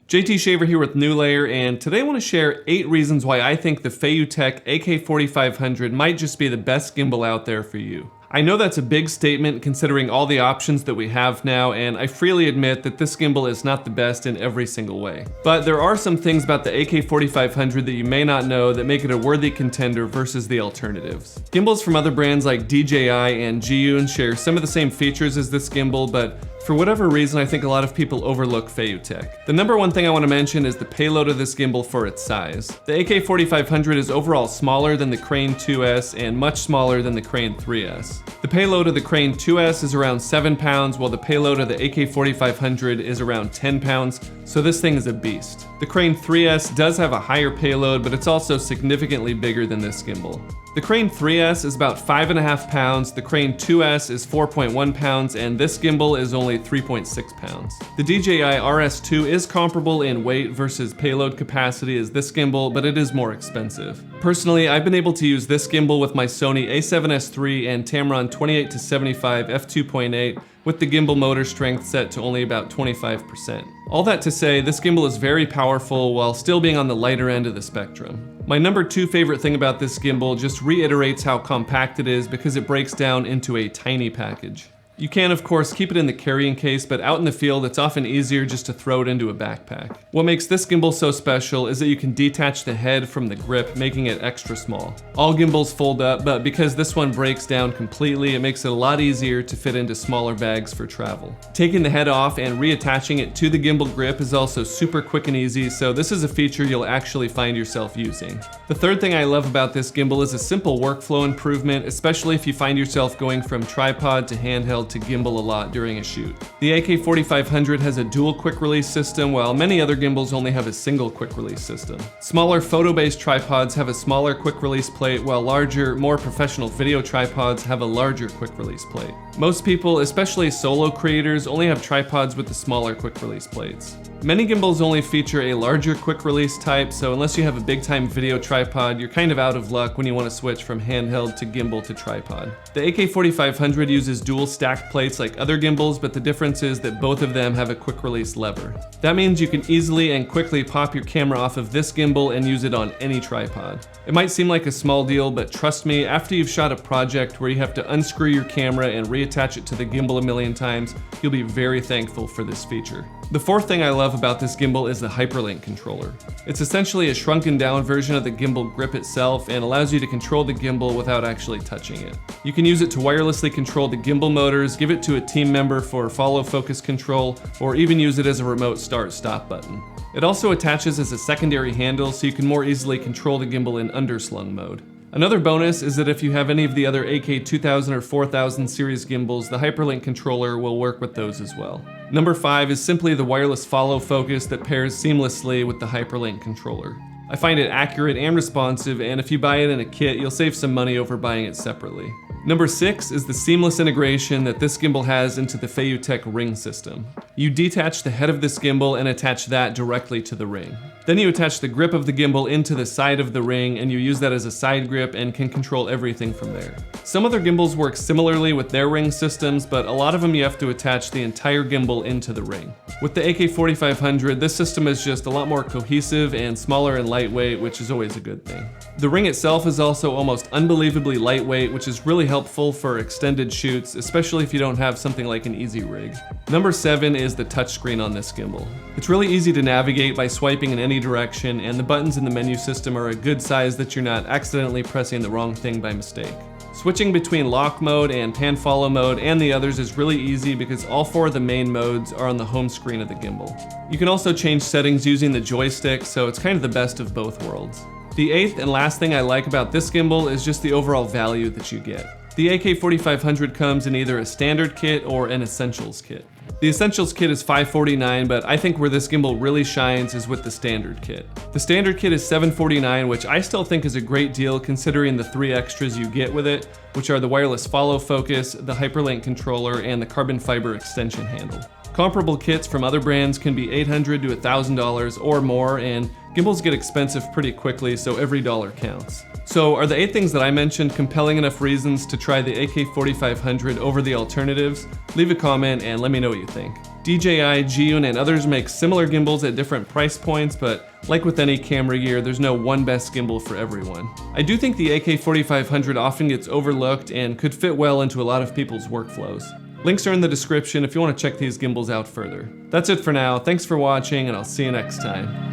JT Shaver here with New Layer, and today I want to share 8 reasons why I think the FeiyuTech AK4500 might just be the best gimbal out there for you. I know that's a big statement considering all the options that we have now, and I freely admit that this gimbal is not the best in every single way. But there are some things about the AK4500 that you may not know that make it a worthy contender versus the alternatives. Gimbals from other brands like DJI and Zhiyun share some of the same features as this gimbal, but for whatever reason, I think a lot of people overlook FeiyuTech. The number one thing I want to mention is the payload of this gimbal for its size. The AK4500 is overall smaller than the Crane 2S and much smaller than the Crane 3S. The payload of the Crane 2S is around 7 pounds, while the payload of the AK4500 is around 10 pounds, so this thing is a beast. The Crane 3S does have a higher payload, but it's also significantly bigger than this gimbal. The Crane 3S is about 5.5 pounds, the Crane 2S is 4.1 pounds, and this gimbal is only 3.6 pounds. The DJI RS2 is comparable in weight versus payload capacity as this gimbal, but it is more expensive. Personally, I've been able to use this gimbal with my Sony a7S III and Tamron 28-75 f2.8 with the gimbal motor strength set to only about 25%. All that to say, this gimbal is very powerful while still being on the lighter end of the spectrum. My number 2 favorite thing about this gimbal just reiterates how compact it is because it breaks down into a tiny package. You can, of course, keep it in the carrying case, but out in the field, it's often easier just to throw it into a backpack. What makes this gimbal so special is that you can detach the head from the grip, making it extra small. All gimbals fold up, but because this one breaks down completely, it makes it a lot easier to fit into smaller bags for travel. Taking the head off and reattaching it to the gimbal grip is also super quick and easy, so this is a feature you'll actually find yourself using. The third thing I love about this gimbal is a simple workflow improvement, especially if you find yourself going from tripod to handheld to gimbal a lot during a shoot. The AK4500 has a dual quick release system, while many other gimbals only have a single quick release system. Smaller photo-based tripods have a smaller quick release plate, while larger, more professional video tripods have a larger quick release plate. Most people, especially solo creators, only have tripods with the smaller quick release plates. Many gimbals only feature a larger quick release type, so unless you have a big time video tripod, you're kind of out of luck when you want to switch from handheld to gimbal to tripod. The AK4500 uses dual stacked plates like other gimbals, but the difference is that both of them have a quick release lever. That means you can easily and quickly pop your camera off of this gimbal and use it on any tripod. It might seem like a small deal, but trust me, after you've shot a project where you have to unscrew your camera and reattach it to the gimbal a million times, you'll be very thankful for this feature. The fourth thing I love about this gimbal is the Hyperlink controller. It's essentially a shrunken down version of the gimbal grip itself and allows you to control the gimbal without actually touching it. You can use it to wirelessly control the gimbal motors, give it to a team member for follow focus control, or even use it as a remote start-stop button. It also attaches as a secondary handle so you can more easily control the gimbal in underslung mode. Another bonus is that if you have any of the other AK2000 or 4000 series gimbals, the Hyperlink controller will work with those as well. Number 5 is simply the wireless follow focus that pairs seamlessly with the Hyperlink controller. I find it accurate and responsive, and if you buy it in a kit, you'll save some money over buying it separately. Number 6 is the seamless integration that this gimbal has into the FeiyuTech ring system. You detach the head of this gimbal and attach that directly to the ring. Then you attach the grip of the gimbal into the side of the ring, and you use that as a side grip and can control everything from there. Some other gimbals work similarly with their ring systems, but a lot of them you have to attach the entire gimbal into the ring. With the AK4500, this system is just a lot more cohesive and smaller and lightweight, which is always a good thing. The ring itself is also almost unbelievably lightweight, which is really helpful for extended shoots, especially if you don't have something like an easy rig. Number 7 is the touchscreen on this gimbal. It's really easy to navigate by swiping in any direction, and the buttons in the menu system are a good size that you're not accidentally pressing the wrong thing by mistake. Switching between lock mode and pan follow mode and the others is really easy because all 4 of the main modes are on the home screen of the gimbal. You can also change settings using the joystick, so it's kind of the best of both worlds. The 8th and last thing I like about this gimbal is just the overall value that you get. The AK4500 comes in either a standard kit or an essentials kit. The Essentials kit is $549, but I think where this gimbal really shines is with the standard kit. The standard kit is $749, which I still think is a great deal considering the 3 extras you get with it, which are the wireless follow focus, the Hyperlink controller, and the carbon fiber extension handle. Comparable kits from other brands can be $800 to $1,000 or more, and gimbals get expensive pretty quickly, so every dollar counts. So are the 8 things that I mentioned compelling enough reasons to try the AK4500 over the alternatives? Leave a comment and let me know what you think. DJI, Zhiyun, and others make similar gimbals at different price points, but like with any camera gear, there's no one best gimbal for everyone. I do think the AK4500 often gets overlooked and could fit well into a lot of people's workflows. Links are in the description if you want to check these gimbals out further. That's it for now, thanks for watching, and I'll see you next time.